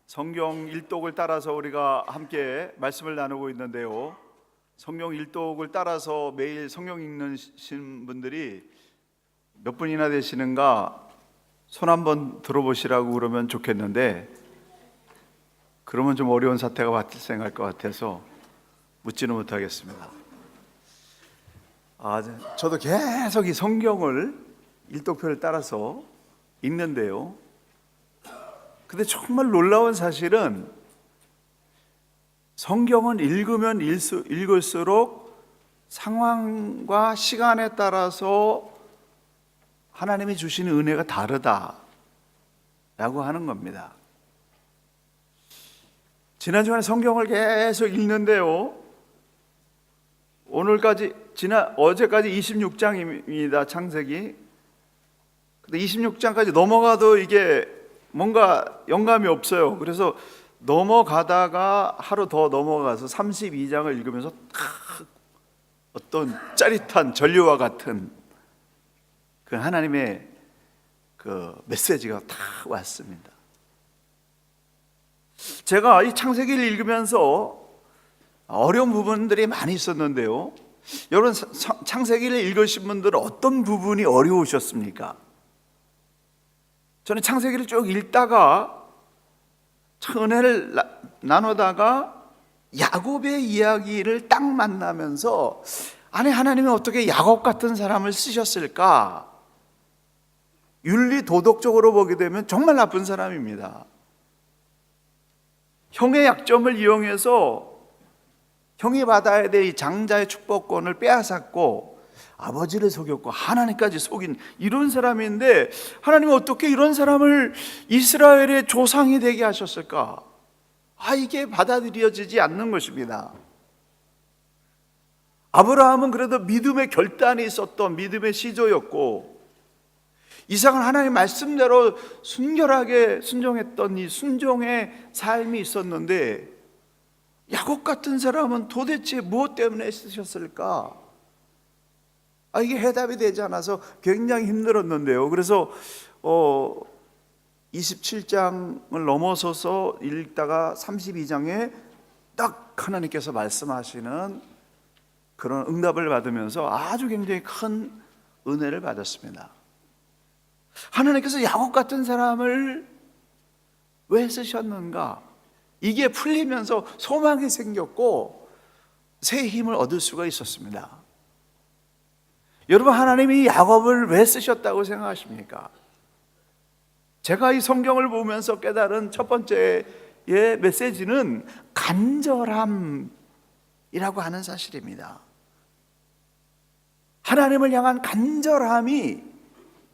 성경 일독을 따라서 우리가 함께 말씀을 나누고 있는데요. 성경 일독을 따라서 매일 성경 읽는 분들이 몇 분이나 되시는가 손 한번 들어보시라고 그러면 좋겠는데, 그러면 좀 어려운 사태가 발생할 것 같아서 묻지는 못하겠습니다. 저도 계속 이 성경을 일독표를 따라서 읽는데요. 근데 정말 놀라운 사실은 성경은 읽으면 읽을수록 상황과 시간에 따라서 하나님이 주시는 은혜가 다르다라고 하는 겁니다. 지난 주간에 성경을 계속 읽는데요. 어제까지 26장입니다. 창세기. 근데 26장까지 넘어가도 이게 뭔가 영감이 없어요. 그래서 넘어가다가 하루 더 넘어가서 32장을 읽으면서 어떤 짜릿한 전류와 같은 그 하나님의 그 메시지가 다 왔습니다. 제가 이 창세기를 읽으면서 어려운 부분들이 많이 있었는데요. 여러분, 창세기를 읽으신 분들은 어떤 부분이 어려우셨습니까? 저는 창세기를 쭉 읽다가 은혜를 나누다가 야곱의 이야기를 딱 만나면서, 아니, 하나님이 어떻게 야곱 같은 사람을 쓰셨을까? 윤리 도덕적으로 보게 되면 정말 나쁜 사람입니다. 형의 약점을 이용해서 형이 받아야 될 이 장자의 축복권을 빼앗았고, 아버지를 속였고 하나님까지 속인 이런 사람인데, 하나님은 어떻게 이런 사람을 이스라엘의 조상이 되게 하셨을까? 이게 받아들여지지 않는 것입니다. 아브라함은 그래도 믿음의 결단이 있었던 믿음의 시조였고, 이삭은 하나님 말씀대로 순결하게 순종했던 이 순종의 삶이 있었는데, 야곱 같은 사람은 도대체 무엇 때문에 쓰셨을까? 이게 해답이 되지 않아서 굉장히 힘들었는데요. 그래서 27장을 넘어서서 읽다가 32장에 딱 하나님께서 말씀하시는 그런 응답을 받으면서 아주 굉장히 큰 은혜를 받았습니다. 하나님께서 야곱 같은 사람을 왜 쓰셨는가? 이게 풀리면서 소망이 생겼고 새 힘을 얻을 수가 있었습니다. 여러분, 하나님이 야곱을 왜 쓰셨다고 생각하십니까? 제가 이 성경을 보면서 깨달은 첫 번째의 메시지는 간절함이라고 하는 사실입니다. 하나님을 향한 간절함이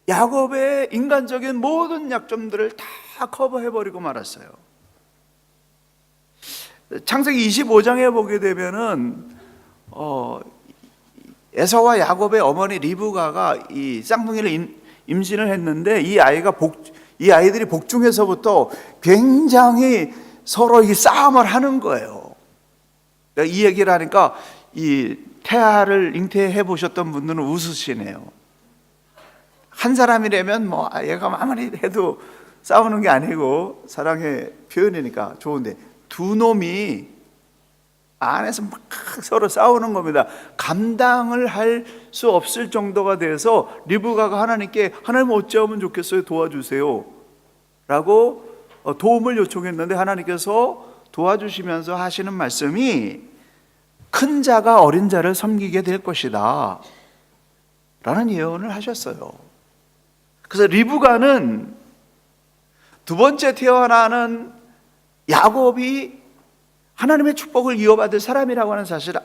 야곱의 인간적인 모든 약점들을 다 커버해버리고 말았어요. 창세기 25장에 보게 되면은 에서와 야곱의 어머니 리브가가 이 쌍둥이를 임신을 했는데, 이 아이들이 복중에서부터 굉장히 서로 이 싸움을 하는 거예요. 이 얘기를 하니까 이 태아를 잉태해 보셨던 분들은 웃으시네요. 한 사람이라면 얘가 아무리 해도 싸우는 게 아니고 사랑의 표현이니까 좋은데, 두 놈이 안에서 막 서로 싸우는 겁니다. 감당을 할 수 없을 정도가 돼서 리브가가 하나님께, 하나님 어찌하면 좋겠어요, 도와주세요 라고 도움을 요청했는데, 하나님께서 도와주시면서 하시는 말씀이 큰 자가 어린 자를 섬기게 될 것이다 라는 예언을 하셨어요. 그래서 리브가는 두 번째 태어나는 야곱이 하나님의 축복을 이어받을 사람이라고 하는 사실을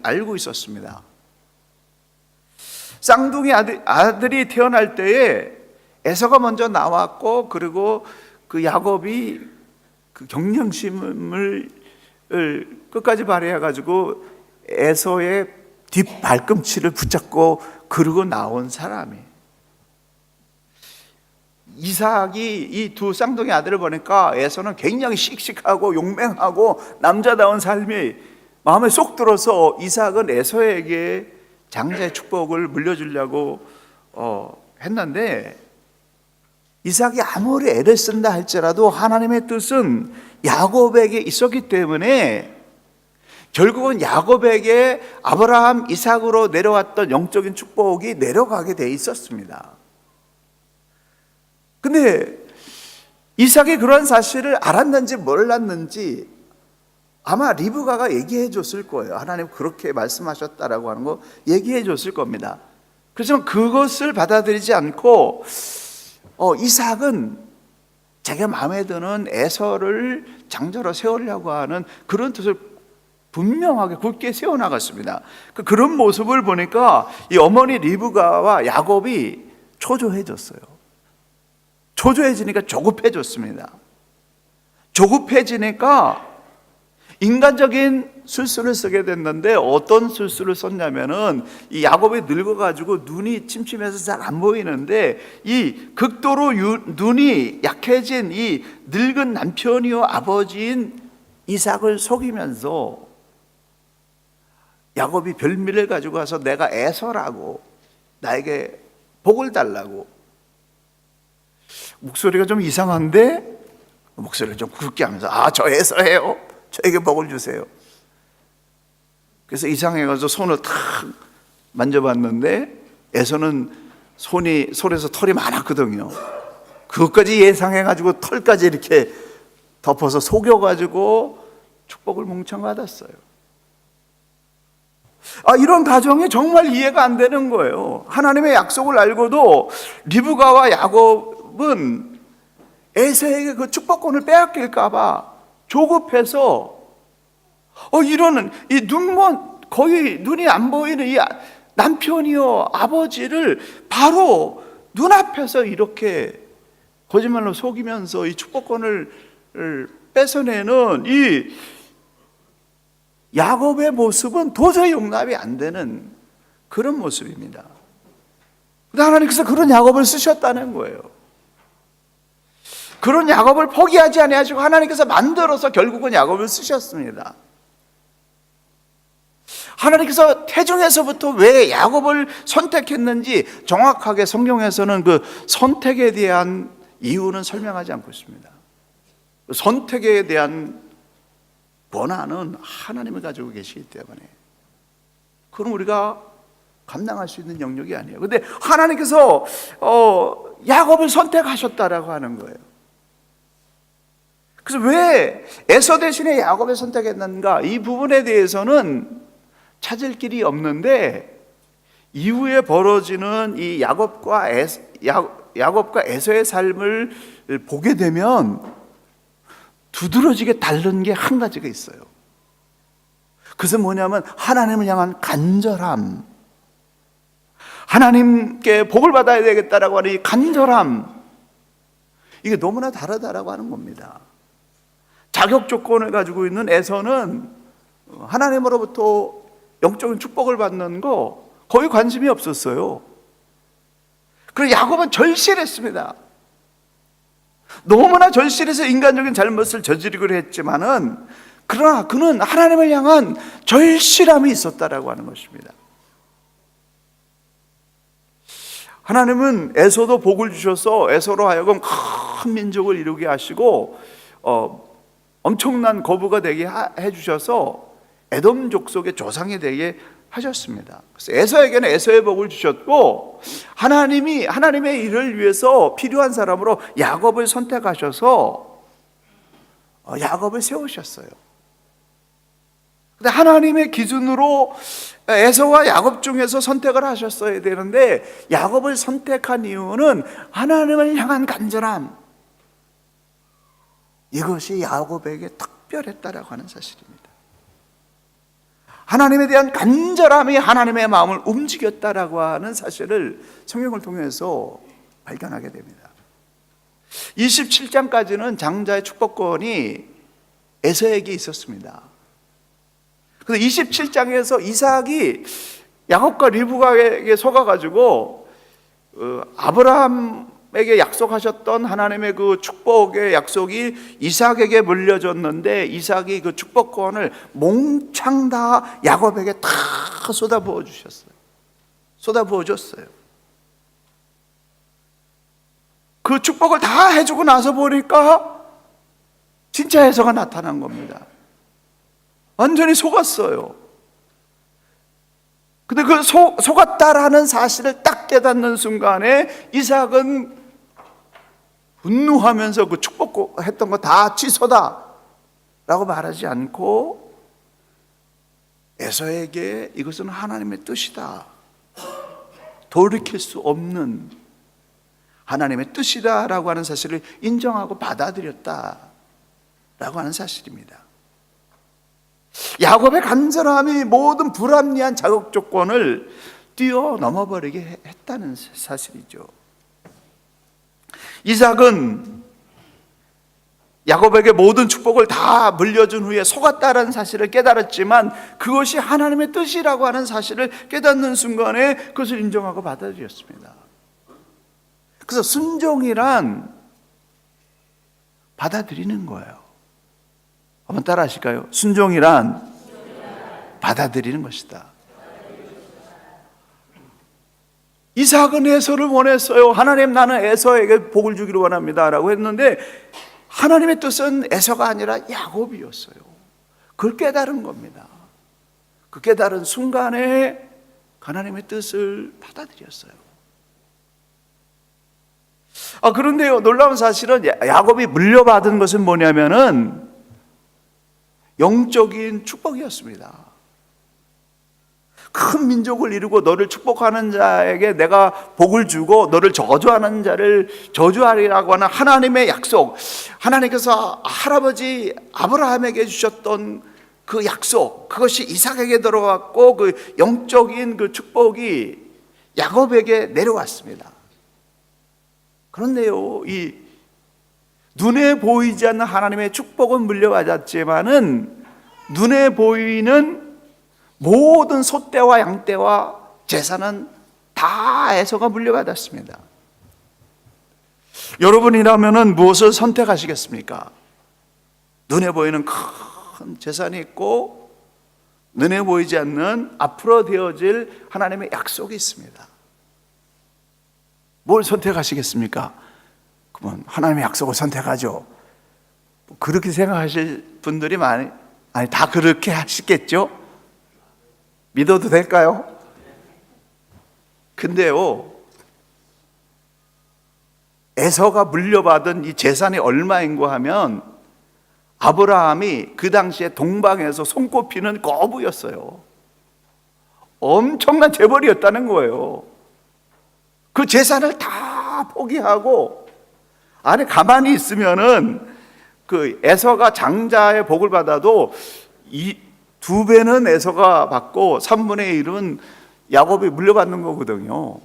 알고 있었습니다. 쌍둥이 아들이 태어날 때에 에서가 먼저 나왔고, 그리고 그 야곱이 그 경량심을 끝까지 발휘해가지고 에서의 뒷발꿈치를 붙잡고 그러고 나온 사람이에요. 이삭이 이 두 쌍둥이 아들을 보니까 에서는 굉장히 씩씩하고 용맹하고 남자다운 삶이 마음에 쏙 들어서 이삭은 에서에게 장자의 축복을 물려주려고 했는데, 이삭이 아무리 애를 쓴다 할지라도 하나님의 뜻은 야곱에게 있었기 때문에 결국은 야곱에게 아브라함, 이삭으로 내려왔던 영적인 축복이 내려가게 돼 있었습니다. 근데 이삭이 그런 사실을 알았는지 몰랐는지 아마 리브가가 얘기해 줬을 거예요. 하나님 그렇게 말씀하셨다라고 하는 거 얘기해 줬을 겁니다. 그렇지만 그것을 받아들이지 않고 이삭은 자기가 마음에 드는 에서를 장자로 세우려고 하는 그런 뜻을 분명하게 굳게 세워나갔습니다. 그런 모습을 보니까 이 어머니 리브가와 야곱이 초조해졌어요. 초조해지니까 조급해졌습니다. 조급해지니까 인간적인 술수를 쓰게 됐는데 어떤 술수를 썼냐면은 이 야곱이 늙어가지고 눈이 침침해서 잘 안 보이는데 이 극도로 눈이 약해진 이 늙은 남편이요 아버지인 이삭을 속이면서 야곱이 별미를 가지고 와서 내가 에서라고 나에게 복을 달라고. 목소리가 좀 이상한데 목소리를 좀 굵게 하면서 저 에서예요, 저에게 복을 주세요. 그래서 이상해가지고 손을 탁 만져봤는데 에서는 손에서 털이 많았거든요. 그것까지 예상해가지고 털까지 이렇게 덮어서 속여가지고 축복을 몽창 받았어요. 이런 가정이 정말 이해가 안 되는 거예요. 하나님의 약속을 알고도 리브가와 야곱은 에서에게 그 축복권을 빼앗길까봐 조급해서 이러는 이 거의 눈이 안 보이는 이 남편이요 아버지를 바로 눈앞에서 이렇게 거짓말로 속이면서 이 축복권을 뺏어내는 이 야곱의 모습은 도저히 용납이 안 되는 그런 모습입니다. 하나님께서 그런 야곱을 쓰셨다는 거예요. 그런 야곱을 포기하지 아니하시고 하나님께서 만들어서 결국은 야곱을 쓰셨습니다. 하나님께서 태중에서부터 왜 야곱을 선택했는지 정확하게 성경에서는 그 선택에 대한 이유는 설명하지 않고 있습니다. 선택에 대한 권한은 하나님이 가지고 계시기 때문에 그건 우리가 감당할 수 있는 영역이 아니에요. 그런데 하나님께서 야곱을 선택하셨다라고 하는 거예요. 그래서 왜 에서 대신에 야곱을 선택했는가? 이 부분에 대해서는 찾을 길이 없는데 이후에 벌어지는 이 야곱과 에서의 삶을 보게 되면 두드러지게 다른 게 한 가지가 있어요. 그것은 뭐냐면 하나님을 향한 간절함, 하나님께 복을 받아야 되겠다라고 하는 이 간절함, 이게 너무나 다르다라고 하는 겁니다. 자격 조건을 가지고 있는 에서는 하나님으로부터 영적인 축복을 받는 거 거의 관심이 없었어요. 그리고 야곱은 절실했습니다. 너무나 절실해서 인간적인 잘못을 저지르기로 했지만은 그러나 그는 하나님을 향한 절실함이 있었다라고 하는 것입니다. 하나님은 에서도 복을 주셔서 에서로 하여금 큰 민족을 이루게 하시고 엄청난 거부가 되게 해주셔서 에돔 족속의 조상이 되게 하셨습니다. 그래서 에서에게는 에서의 복을 주셨고 하나님이 하나님의 일을 위해서 필요한 사람으로 야곱을 선택하셔서 야곱을 세우셨어요. 근데 하나님의 기준으로 에서와 야곱 중에서 선택을 하셨어야 되는데 야곱을 선택한 이유는 하나님을 향한 간절함, 이것이 야곱에게 특별했다라고 하는 사실입니다. 하나님에 대한 간절함이 하나님의 마음을 움직였다라고 하는 사실을 성경을 통해서 발견하게 됩니다. 27장까지는 장자의 축복권이 에서에게 있었습니다. 그래서 27장에서 이삭이 야곱과 리브가에게 속아가지고 아브라함에게 약속하셨던 하나님의 그 축복의 약속이 이삭에게 물려졌는데 이삭이 그 축복권을 몽창 다 야곱에게 다 쏟아부어 주셨어요. 쏟아부어 줬어요. 그 축복을 다 해주고 나서 보니까 진짜 에서가 나타난 겁니다. 완전히 속았어요. 근데 그 속았다라는 사실을 딱 깨닫는 순간에 이삭은 분노하면서 그 축복했던 거 다 취소다 라고 말하지 않고 에서에게 이것은 하나님의 뜻이다, 돌이킬 수 없는 하나님의 뜻이다 라고 하는 사실을 인정하고 받아들였다 라고 하는 사실입니다. 야곱의 간절함이 모든 불합리한 자격 조건을 뛰어넘어 버리게 했다는 사실이죠. 이삭은 야곱에게 모든 축복을 다 물려준 후에 속았다는 사실을 깨달았지만 그것이 하나님의 뜻이라고 하는 사실을 깨닫는 순간에 그것을 인정하고 받아들였습니다. 그래서 순종이란 받아들이는 거예요. 한번 따라 하실까요? 순종이란 받아들이는 것이다. 이삭은 에서를 원했어요. 하나님, 나는 에서에게 복을 주기를 원합니다 라고 했는데 하나님의 뜻은 에서가 아니라 야곱이었어요. 그걸 깨달은 겁니다. 그 깨달은 순간에 하나님의 뜻을 받아들였어요. 그런데요, 놀라운 사실은 야곱이 물려받은 것은 뭐냐면은 영적인 축복이었습니다. 큰 민족을 이루고 너를 축복하는 자에게 내가 복을 주고 너를 저주하는 자를 저주하리라고 하는 하나님의 약속, 하나님께서 할아버지 아브라함에게 주셨던 그 약속, 그것이 이삭에게 들어왔고 그 영적인 그 축복이 야곱에게 내려왔습니다. 그런데요, 이 눈에 보이지 않는 하나님의 축복은 물려받았지만은 눈에 보이는 모든 소떼와 양떼와 재산은 다 에서가 물려받았습니다. 여러분이라면은 무엇을 선택하시겠습니까? 눈에 보이는 큰 재산이 있고 눈에 보이지 않는 앞으로 되어질 하나님의 약속이 있습니다. 뭘 선택하시겠습니까? 그러면 하나님의 약속을 선택하죠. 그렇게 생각하실 분들이 다 그렇게 하시겠죠? 믿어도 될까요? 근데요, 에서가 물려받은 이 재산이 얼마인가 하면 아브라함이 그 당시에 동방에서 손꼽히는 거부였어요. 엄청난 재벌이었다는 거예요. 그 재산을 다 포기하고 안에 가만히 있으면은 그 에서가 장자의 복을 받아도 이 2배는 에서가 받고 3분의 1은 야곱이 물려받는 거거든요.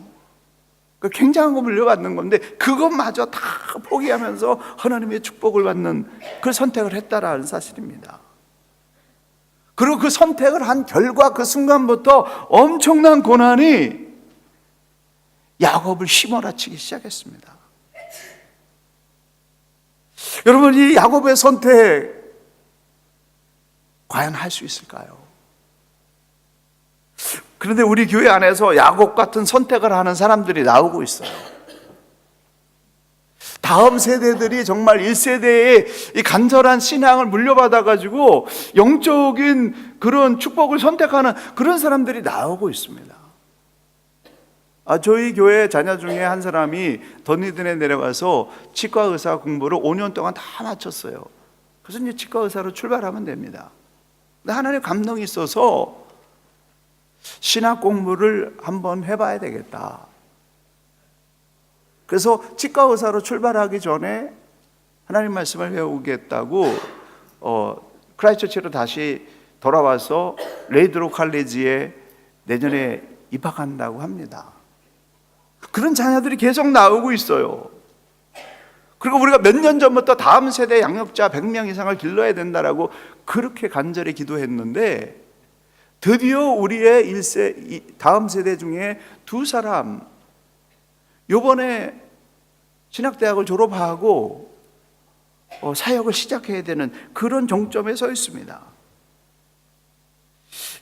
그러니까 굉장한 거 물려받는 건데 그것마저 다 포기하면서 하나님의 축복을 받는 그 선택을 했다라는 사실입니다. 그리고 그 선택을 한 결과 그 순간부터 엄청난 고난이 야곱을 휘몰아치기 시작했습니다. 여러분, 이 야곱의 선택 과연 할 수 있을까요? 그런데 우리 교회 안에서 야곱 같은 선택을 하는 사람들이 나오고 있어요. 다음 세대들이 정말 1세대의 이 간절한 신앙을 물려받아가지고 영적인 그런 축복을 선택하는 그런 사람들이 나오고 있습니다. 저희 교회 자녀 중에 한 사람이 던니든에 내려가서 치과 의사 공부를 5년 동안 다 마쳤어요. 그래서 이제 치과 의사로 출발하면 됩니다. 근데 하나님 감동이 있어서 신학 공부를 한번 해봐야 되겠다. 그래서 치과 의사로 출발하기 전에 하나님 말씀을 배우겠다고 크라이스처치로 다시 돌아와서 레이드로 칼리지에 내년에 입학한다고 합니다. 그런 자녀들이 계속 나오고 있어요. 그리고 우리가 몇 년 전부터 다음 세대 양육자 100명 이상을 길러야 된다라고 그렇게 간절히 기도했는데 드디어 우리의 다음 세대 중에 2사람 요번에 신학대학을 졸업하고 사역을 시작해야 되는 그런 정점에 서 있습니다.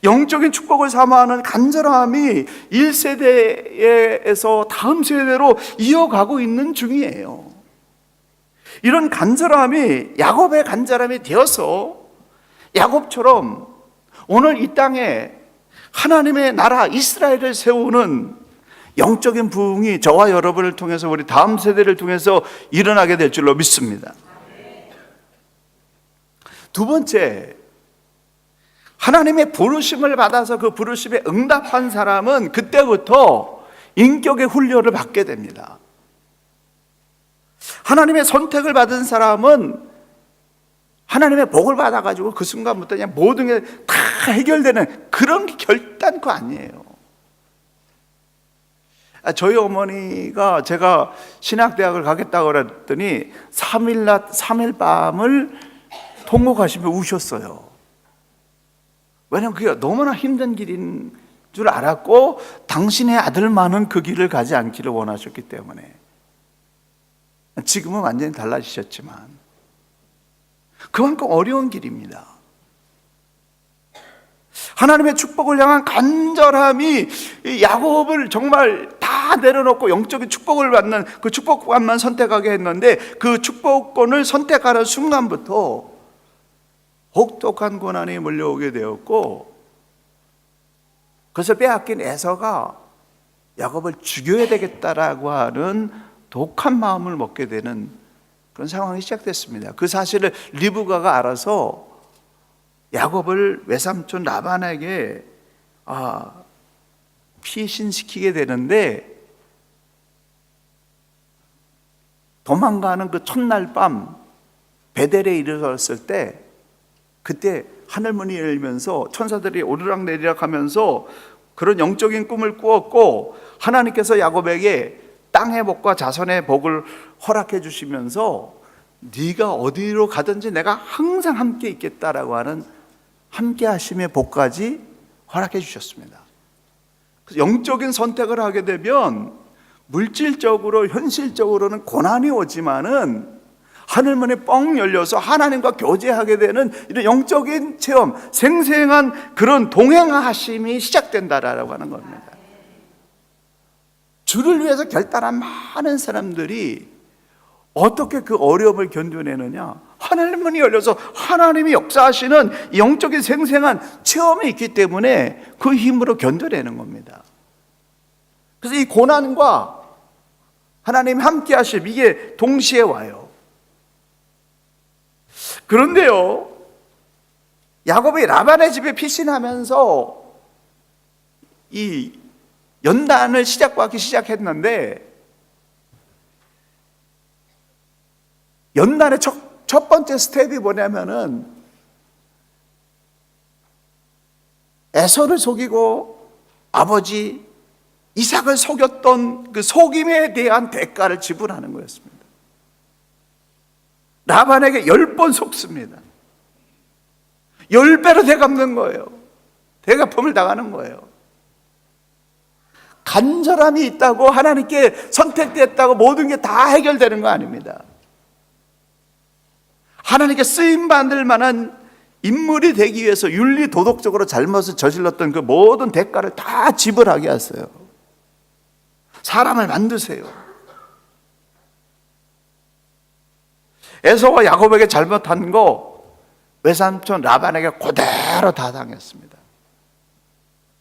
영적인 축복을 사모하는 간절함이 1세대에서 다음 세대로 이어가고 있는 중이에요. 이런 간절함이 야곱의 간절함이 되어서 야곱처럼 오늘 이 땅에 하나님의 나라 이스라엘을 세우는 영적인 부흥이 저와 여러분을 통해서 우리 다음 세대를 통해서 일어나게 될 줄로 믿습니다. 두 번째, 하나님의 부르심을 받아서 그 부르심에 응답한 사람은 그때부터 인격의 훈련을 받게 됩니다. 하나님의 선택을 받은 사람은 하나님의 복을 받아가지고 그 순간부터 그냥 모든 게 다 해결되는 그런 게 결단코 아니에요. 저희 어머니가 제가 신학대학을 가겠다고 그랬더니 3일 낮 3일 밤을 통곡하시며 우셨어요. 왜냐하면 그게 너무나 힘든 길인 줄 알았고 당신의 아들만은 그 길을 가지 않기를 원하셨기 때문에. 지금은 완전히 달라지셨지만 그만큼 어려운 길입니다. 하나님의 축복을 향한 간절함이 야곱을 정말 다 내려놓고 영적인 축복을 받는 그 축복권만 선택하게 했는데 그 축복권을 선택하는 순간부터 혹독한 고난이 몰려오게 되었고, 그래서 빼앗긴 에서가 야곱을 죽여야 되겠다라고 하는 독한 마음을 먹게 되는 그런 상황이 시작됐습니다. 그 사실을 리브가가 알아서 야곱을 외삼촌 라반에게 피신시키게 되는데, 도망가는 그 첫날 밤 베델에 이르렀을 때 그때 하늘문이 열리면서 천사들이 오르락내리락 하면서 그런 영적인 꿈을 꾸었고, 하나님께서 야곱에게 땅의 복과 자손의 복을 허락해 주시면서 네가 어디로 가든지 내가 항상 함께 있겠다라고 하는 함께 하심의 복까지 허락해 주셨습니다. 영적인 선택을 하게 되면 물질적으로 현실적으로는 고난이 오지만은 하늘문이 뻥 열려서 하나님과 교제하게 되는 이런 영적인 체험, 생생한 그런 동행하심이 시작된다라고 하는 겁니다. 주를 위해서 결단한 많은 사람들이 어떻게 그 어려움을 견뎌내느냐? 하늘문이 열려서 하나님이 역사하시는 영적인 생생한 체험이 있기 때문에 그 힘으로 견뎌내는 겁니다. 그래서 이 고난과 하나님 함께 하심, 이게 동시에 와요. 그런데요, 야곱이 라반의 집에 피신하면서 이 연단을 시작받기 시작했는데, 연단의 첫 번째 스텝이 뭐냐면은 에서를 속이고 아버지 이삭을 속였던 그 속임에 대한 대가를 지불하는 거였습니다. 라반에게 10번 속습니다. 10배로 되갚는 거예요. 대갚음을 당하는 거예요. 간절함이 있다고 하나님께 선택됐다고 모든 게 다 해결되는 거 아닙니다. 하나님께 쓰임받을 만한 인물이 되기 위해서 윤리 도덕적으로 잘못을 저질렀던 그 모든 대가를 다 지불하게 하세요. 사람을 만드세요. 에서와 야곱에게 잘못한 거 외삼촌 라반에게 그대로 다 당했습니다.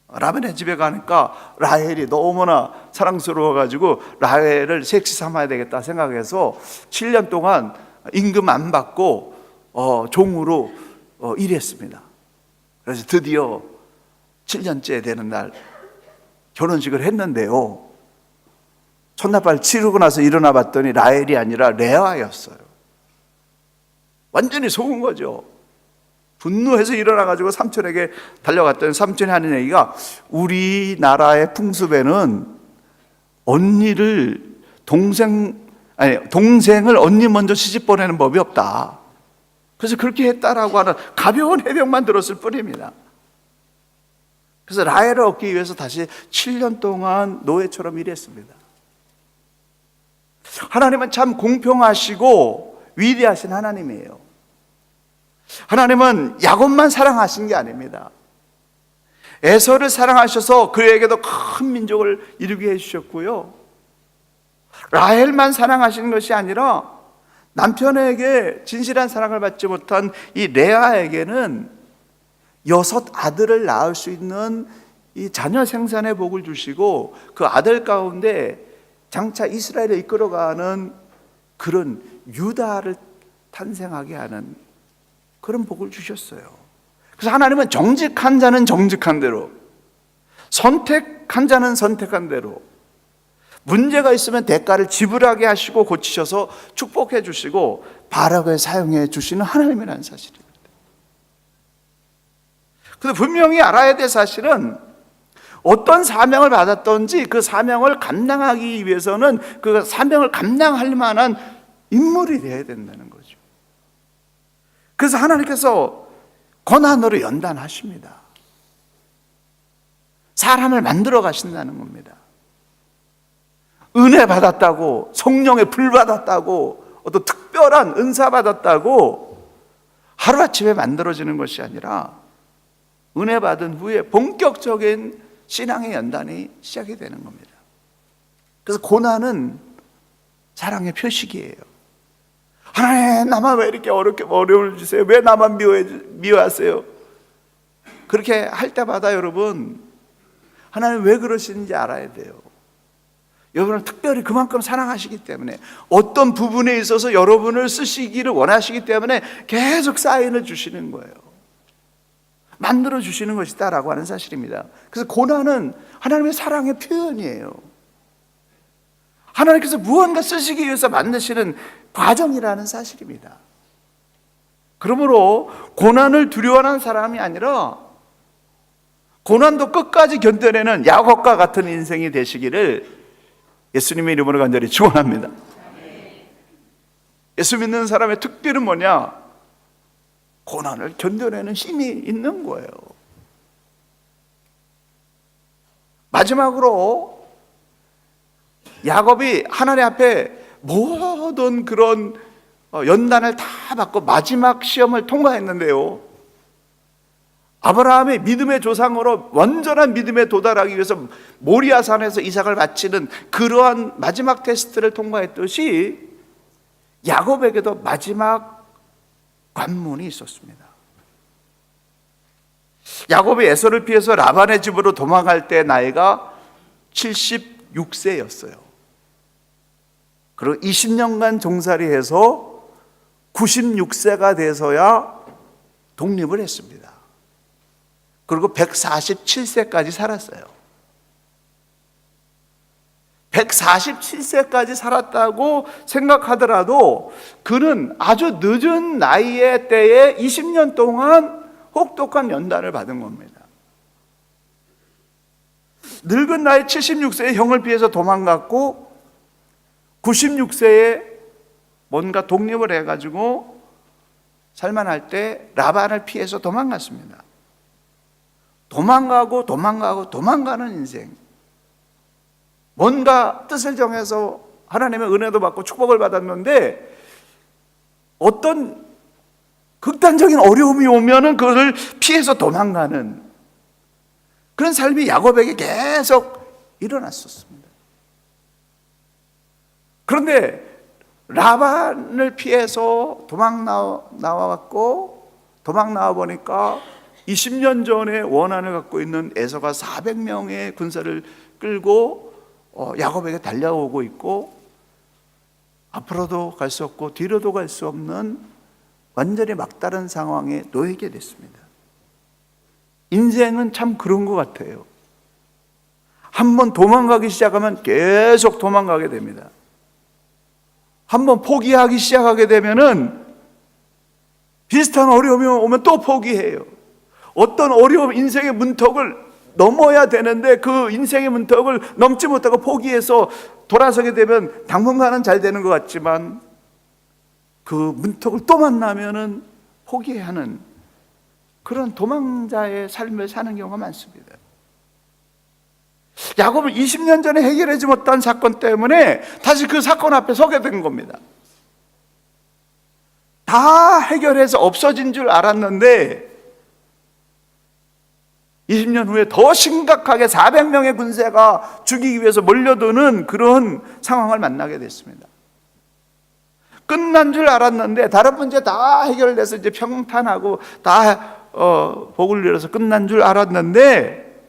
라반의 집에 가니까 라헬이 너무나 사랑스러워가지고 라헬을 섹시 삼아야 되겠다 생각해서 7년 동안 임금 안 받고 종으로 일했습니다. 그래서 드디어 7년째 되는 날 결혼식을 했는데요, 첫날발 치르고 나서 일어나 봤더니 라헬이 아니라 레아였어요. 완전히 속은 거죠. 분노해서 일어나가지고 삼촌에게 달려갔더니 삼촌이 하는 얘기가, 우리나라의 풍습에는 동생을 언니 먼저 시집 보내는 법이 없다. 그래서 그렇게 했다라고 하는 가벼운 해명만 들었을 뿐입니다. 그래서 라헬을 얻기 위해서 다시 7년 동안 노예처럼 일했습니다. 하나님은 참 공평하시고 위대하신 하나님이에요. 하나님은 야곱만 사랑하신 게 아닙니다. 에서를 사랑하셔서 그에게도 큰 민족을 이루게 해주셨고요, 라헬만 사랑하시는 것이 아니라 남편에게 진실한 사랑을 받지 못한 이 레아에게는 6 아들을 낳을 수 있는 이 자녀 생산의 복을 주시고, 그 아들 가운데 장차 이스라엘을 이끌어가는 그런 유다를 탄생하게 하는 그런 복을 주셨어요. 그래서 하나님은 정직한 자는 정직한 대로, 선택한 자는 선택한 대로, 문제가 있으면 대가를 지불하게 하시고 고치셔서 축복해 주시고 바르게 사용해 주시는 하나님이라는 사실입니다. 그런데 분명히 알아야 될 사실은, 어떤 사명을 받았던지 그 사명을 감당하기 위해서는 그 사명을 감당할 만한 인물이 되어야 된다는 거죠. 그래서 하나님께서 고난으로 연단하십니다. 사람을 만들어 가신다는 겁니다. 은혜 받았다고, 성령의 불 받았다고, 어떤 특별한 은사 받았다고 하루아침에 만들어지는 것이 아니라, 은혜 받은 후에 본격적인 신앙의 연단이 시작이 되는 겁니다. 그래서 고난은 사랑의 표식이에요. 하나님, 나만 왜 이렇게 어려움을 주세요? 왜 나만 미워하세요? 그렇게 할 때마다 여러분, 하나님 왜 그러시는지 알아야 돼요. 여러분을 특별히 그만큼 사랑하시기 때문에, 어떤 부분에 있어서 여러분을 쓰시기를 원하시기 때문에 계속 사인을 주시는 거예요. 만들어 주시는 것이다라고 하는 사실입니다. 그래서 고난은 하나님의 사랑의 표현이에요. 하나님께서 무언가 쓰시기 위해서 만드시는 과정이라는 사실입니다. 그러므로 고난을 두려워하는 사람이 아니라 고난도 끝까지 견뎌내는 야곱과 같은 인생이 되시기를 예수님의 이름으로 간절히 축원합니다. 예수 믿는 사람의 특별은 뭐냐? 고난을 견뎌내는 힘이 있는 거예요. 마지막으로 야곱이 하나님 앞에 모든 그런 연단을 다 받고 마지막 시험을 통과했는데요, 아브라함의 믿음의 조상으로 완전한 믿음에 도달하기 위해서 모리아산에서 이삭을 바치는 그러한 마지막 테스트를 통과했듯이 야곱에게도 마지막 관문이 있었습니다. 야곱이 에서를 피해서 라반의 집으로 도망갈 때 나이가 76세였어요. 그리고 20년간 종살이해서 96세가 돼서야 독립을 했습니다. 그리고 147세까지 살았어요. 147세까지 살았다고 생각하더라도 그는 아주 늦은 나이의 때에 20년 동안 혹독한 연단을 받은 겁니다. 늙은 나이 76세에 형을 피해서 도망갔고 96세에 뭔가 독립을 해가지고 살만할 때 라반을 피해서 도망갔습니다. 도망가는 인생. 뭔가 뜻을 정해서 하나님의 은혜도 받고 축복을 받았는데 어떤 극단적인 어려움이 오면은 그것을 피해서 도망가는 그런 삶이 야곱에게 계속 일어났었습니다. 그런데 라반을 피해서 도망 나와갖고 도망 나와 보니까 20년 전에 원한을 갖고 있는 에서가 400명의 군사를 끌고 야곱에게 달려오고 있고 앞으로도 갈 수 없고 뒤로도 갈 수 없는 완전히 막다른 상황에 놓이게 됐습니다. 인생은 참 그런 것 같아요. 한번 도망가기 시작하면 계속 도망가게 됩니다. 한번 포기하기 시작하게 되면은 비슷한 어려움이 오면 또 포기해요. 어떤 어려움, 인생의 문턱을 넘어야 되는데 그 인생의 문턱을 넘지 못하고 포기해서 돌아서게 되면 당분간은 잘 되는 것 같지만 그 문턱을 또 만나면은 포기하는 그런 도망자의 삶을 사는 경우가 많습니다. 야곱은 20년 전에 해결하지 못한 사건 때문에 다시 그 사건 앞에 서게 된 겁니다. 다 해결해서 없어진 줄 알았는데 20년 후에 더 심각하게 400명의 군대가 죽이기 위해서 몰려드는 그런 상황을 만나게 됐습니다. 끝난 줄 알았는데 다른 문제 다 해결돼서 이제 평탄하고 다 복을 누려서 끝난 줄 알았는데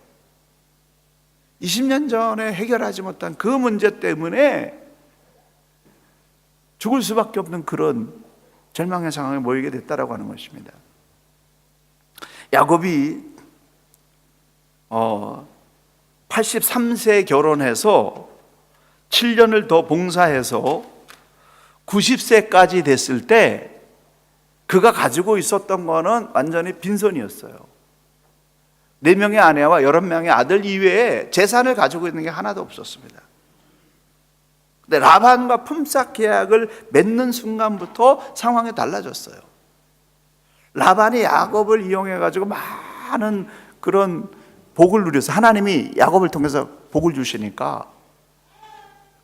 20년 전에 해결하지 못한 그 문제 때문에 죽을 수밖에 없는 그런 절망의 상황에 모이게 됐다라고 하는 것입니다. 야곱이 83세에 결혼해서 7년을 더 봉사해서 90세까지 됐을 때 그가 가지고 있었던 거는 완전히 빈손이었어요. 4명의 아내와 11명의 아들 이외에 재산을 가지고 있는 게 하나도 없었습니다. 근데 라반과 품삯 계약을 맺는 순간부터 상황이 달라졌어요. 라반이 야곱을 이용해 가지고 많은 그런 복을 누려서 하나님이 야곱을 통해서 복을 주시니까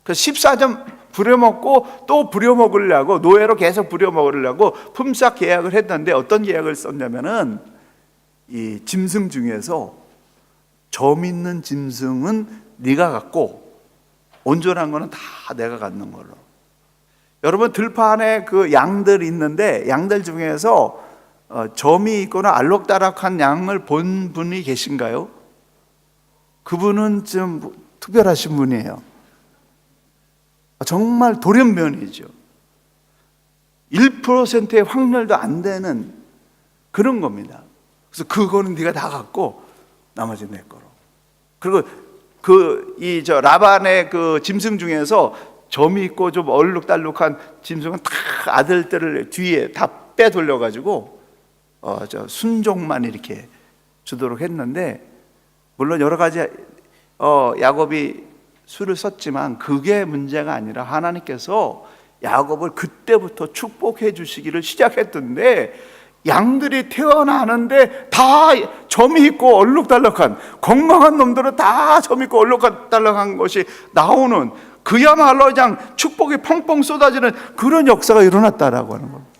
그 14점 부려먹고 또 부려먹으려고 노예로 계속 부려먹으려고 품삯 계약을 했는데 어떤 계약을 썼냐면은 이 짐승 중에서 점 있는 짐승은 네가 갖고 온전한 거는 다 내가 갖는 걸로. 여러분 들판 안에 그 양들 있는데 양들 중에서 점이 있거나 알록달록한 양을 본 분이 계신가요? 그분은 좀 특별하신 분이에요. 정말 돌연변이죠. 1%의 확률도 안 되는 그런 겁니다. 그래서 그거는 네가 다 갖고 나머지 내 거로. 그리고 라반의 그 짐승 중에서 점이 있고 좀 얼룩달룩한 짐승은 다 아들들을 뒤에 다 빼돌려 가지고 순종만 이렇게 주도록 했는데, 물론 여러 가지 야곱이 수를 썼지만 그게 문제가 아니라 하나님께서 야곱을 그때부터 축복해 주시기를 시작했던데, 양들이 태어나는데 다 점이 있고 얼룩달룩한, 건강한 놈들은 다 점이 있고 얼룩달룩한 것이 나오는, 그야말로 그냥 축복이 펑펑 쏟아지는 그런 역사가 일어났다라고 하는 겁니다.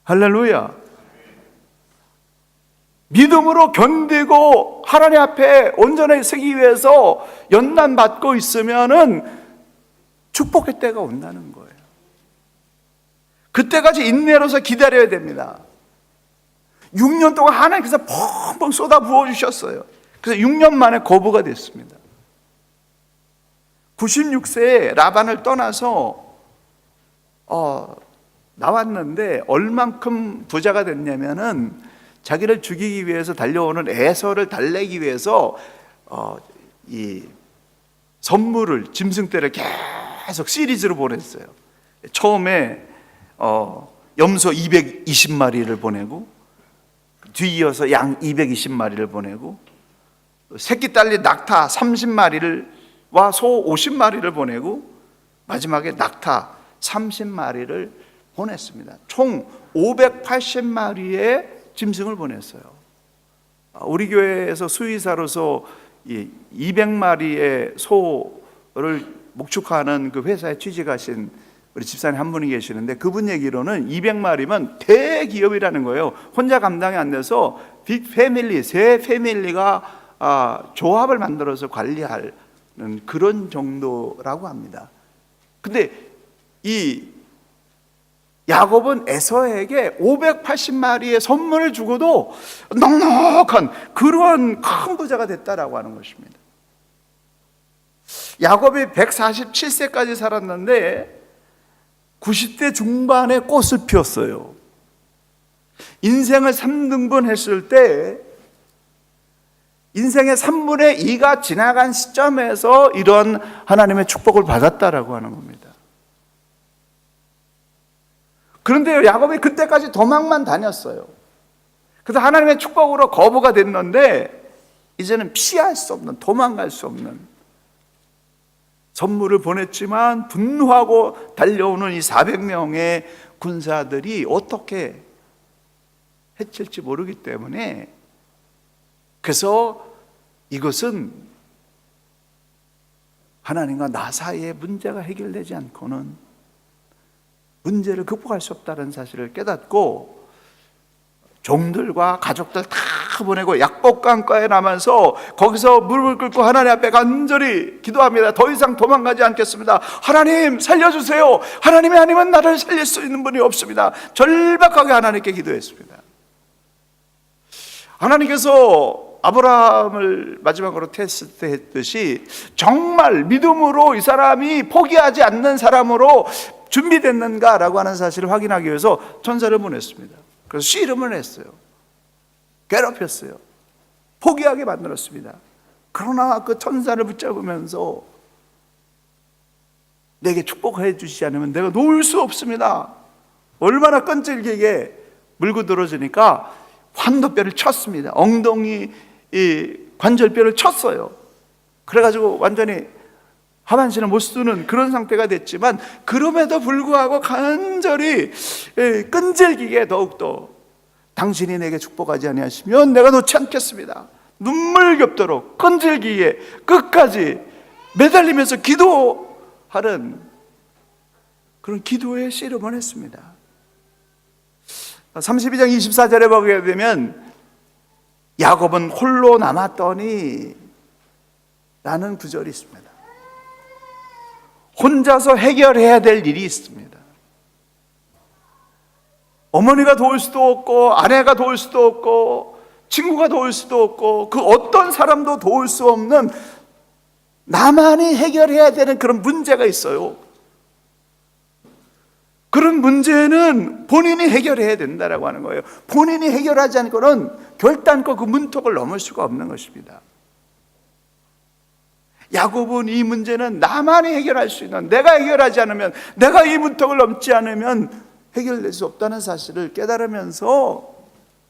할렐루야. 믿음으로 견디고 하나님 앞에 온전히 서기 위해서 연단받고 있으면은 축복의 때가 온다는 거예요. 그때까지 인내로서 기다려야 됩니다. 6년 동안 하나님께서 펑펑 쏟아 부어주셨어요. 그래서 6년 만에 거부가 됐습니다. 96세에 라반을 떠나서 나왔는데 얼만큼 부자가 됐냐면은 자기를 죽이기 위해서 달려오는 에서를 달래기 위해서 이 선물을, 짐승떼를 계속 시리즈로 보냈어요. 처음에 염소 220마리를 보내고, 뒤이어서 양 220마리를 보내고, 새끼 딸린 낙타 30마리와 소 50마리를 보내고, 마지막에 낙타 30마리를 보냈습니다. 총 580마리의 짐승을 보냈어요. 우리 교회에서 수의사로서 200마리의 소를 목축하는 그 회사에 취직하신 우리 집사님 한 분이 계시는데, 그분 얘기로는 200마리면 대기업이라는 거예요. 혼자 감당이 안 돼서 빅 패밀리, 세 패밀리가 조합을 만들어서 관리하는 그런 정도라고 합니다. 근데 이 야곱은 에서에게 580마리의 선물을 주고도 넉넉한 그런 큰 부자가 됐다라고 하는 것입니다. 야곱이 147세까지 살았는데 90대 중반에 꽃을 피웠어요. 인생을 3등분 했을 때 인생의 3분의 2가 지나간 시점에서 이런 하나님의 축복을 받았다라고 하는 겁니다. 그런데 야곱이 그때까지 도망만 다녔어요. 그래서 하나님의 축복으로 거부가 됐는데 이제는 피할 수 없는, 도망갈 수 없는 선물을 보냈지만 분노하고 달려오는 이 400명의 군사들이 어떻게 해칠지 모르기 때문에, 그래서 이것은 하나님과 나 사이의 문제가 해결되지 않고는 문제를 극복할 수 없다는 사실을 깨닫고 종들과 가족들 다 보내고 약복강가에 남아서 거기서 무릎을 꿇고 하나님 앞에 간절히 기도합니다. 더 이상 도망가지 않겠습니다. 하나님 살려주세요. 하나님이 아니면 나를 살릴 수 있는 분이 없습니다. 절박하게 하나님께 기도했습니다. 하나님께서 아브라함을 마지막으로 테스트했듯이 정말 믿음으로 이 사람이 포기하지 않는 사람으로 준비됐는가라고 하는 사실을 확인하기 위해서 천사를 보냈습니다. 그래서 씨름을 했어요. 괴롭혔어요. 포기하게 만들었습니다. 그러나 그 천사를 붙잡으면서 내게 축복해 주시지 않으면 내가 놓을 수 없습니다. 얼마나 끈질기게 물고 늘어지니까 환도뼈를 쳤습니다. 엉덩이 이 관절뼈를 쳤어요. 그래가지고 완전히 하반신을 못 쓰는 그런 상태가 됐지만 그럼에도 불구하고 간절히 끈질기게 더욱더 당신이 내게 축복하지 아니하시면 내가 놓지 않겠습니다. 눈물겹도록 끈질기게 끝까지 매달리면서 기도하는 그런 기도의 씨름을 했습니다. 32장 24절에 보게 되면 야곱은 홀로 남았더니 라는 구절이 있습니다. 혼자서 해결해야 될 일이 있습니다. 어머니가 도울 수도 없고 아내가 도울 수도 없고 친구가 도울 수도 없고 그 어떤 사람도 도울 수 없는 나만이 해결해야 되는 그런 문제가 있어요. 그런 문제는 본인이 해결해야 된다라고 하는 거예요. 본인이 해결하지 않고는 결단코 그 문턱을 넘을 수가 없는 것입니다. 야곱은 이 문제는 나만이 해결할 수 있는, 내가 해결하지 않으면, 내가 이 문턱을 넘지 않으면 해결될 수 없다는 사실을 깨달으면서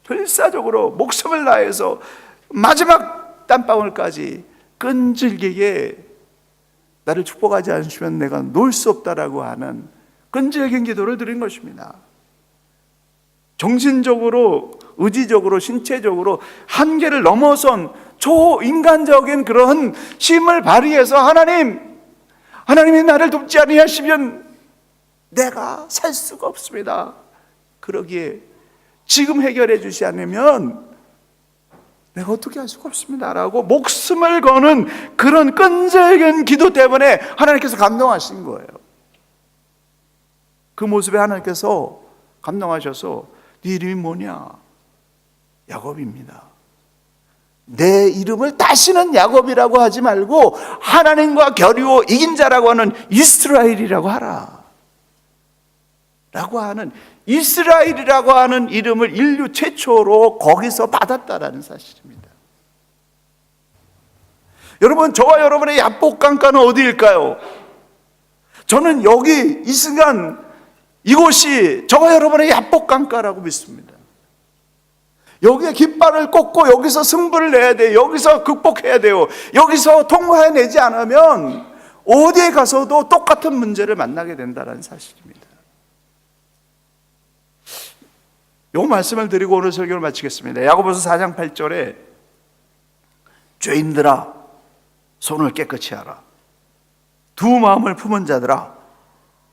필사적으로 목숨을 다해서 마지막 땀방울까지 끈질기게 나를 축복하지 않으시면 내가 놓을 수 없다라고 하는 끈질긴 기도를 드린 것입니다. 정신적으로, 의지적으로, 신체적으로 한계를 넘어선 초인간적인 그런 힘을 발휘해서 하나님이 나를 돕지 아니하시면 내가 살 수가 없습니다. 그러기에 지금 해결해 주시 않으면 내가 어떻게 할 수가 없습니다 라고 목숨을 거는 그런 끈질긴 기도 때문에 하나님께서 감동하신 거예요. 그 모습에 하나님께서 감동하셔서 네 이름이 뭐냐? 야곱입니다. 내 이름을 다시는 야곱이라고 하지 말고 하나님과 겨루어 이긴 자라고 하는 이스라엘이라고 하라 라고 하는, 이스라엘이라고 하는 이름을 인류 최초로 거기서 받았다라는 사실입니다. 여러분, 저와 여러분의 야복강가는 어디일까요? 저는 여기 이 순간 이곳이 저와 여러분의 야복강가라고 믿습니다. 여기에 깃발을 꽂고 여기서 승부를 내야 돼요. 여기서 극복해야 돼요. 여기서 통과해내지 않으면 어디에 가서도 똑같은 문제를 만나게 된다는 사실입니다. 이 말씀을 드리고 오늘 설교를 마치겠습니다. 야고보서 4장 8절에 죄인들아 손을 깨끗이 하라. 두 마음을 품은 자들아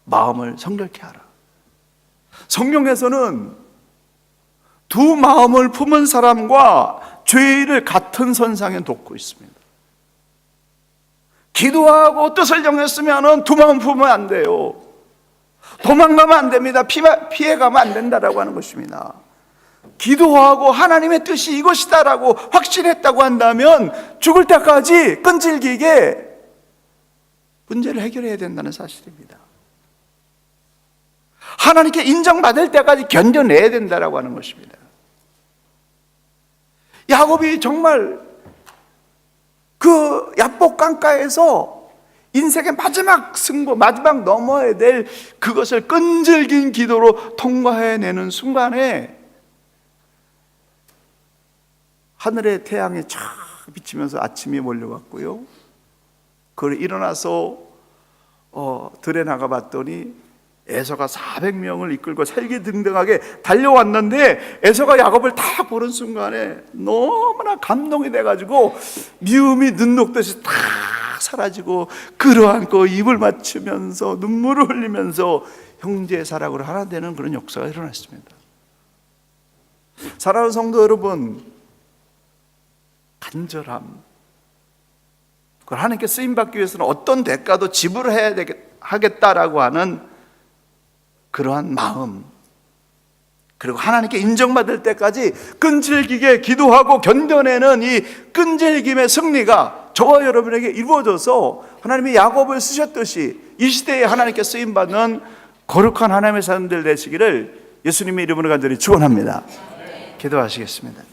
마음을 성결케 하라. 성경에서는 두 마음을 품은 사람과 죄인을 같은 선상에 놓고 있습니다. 기도하고 뜻을 정했으면 두 마음 품으면 안 돼요. 도망가면 안 됩니다. 피해가면 안 된다라고 하는 것입니다. 기도하고 하나님의 뜻이 이것이다라고 확신했다고 한다면 죽을 때까지 끈질기게 문제를 해결해야 된다는 사실입니다. 하나님께 인정받을 때까지 견뎌내야 된다라고 하는 것입니다. 야곱이 정말 그 야복강가에서 인생의 마지막 승부, 마지막 넘어야 될 그것을 끈질긴 기도로 통과해내는 순간에 하늘의 태양이 쫙 비치면서 아침이 몰려왔고요. 그걸 일어나서 들에 나가 봤더니 에서가 400명을 이끌고 살기등등하게 달려왔는데 에서가 야곱을 딱 보는 순간에 너무나 감동이 돼가지고 미움이 눈 녹듯이 딱 사라지고 끌어안고 입을 맞추면서 눈물을 흘리면서 형제의 사랑으로 하나 되는 그런 역사가 일어났습니다. 사랑하는 성도 여러분, 간절함, 그걸 하나님께 쓰임받기 위해서는 어떤 대가도 지불해야 하겠다라고 하는 그러한 마음, 그리고 하나님께 인정받을 때까지 끈질기게 기도하고 견뎌내는 이 끈질김의 승리가 저와 여러분에게 이루어져서 하나님이 야곱을 쓰셨듯이 이 시대에 하나님께 쓰임받는 거룩한 하나님의 사람들 되시기를 예수님의 이름으로 간절히 축원합니다. 기도하시겠습니다.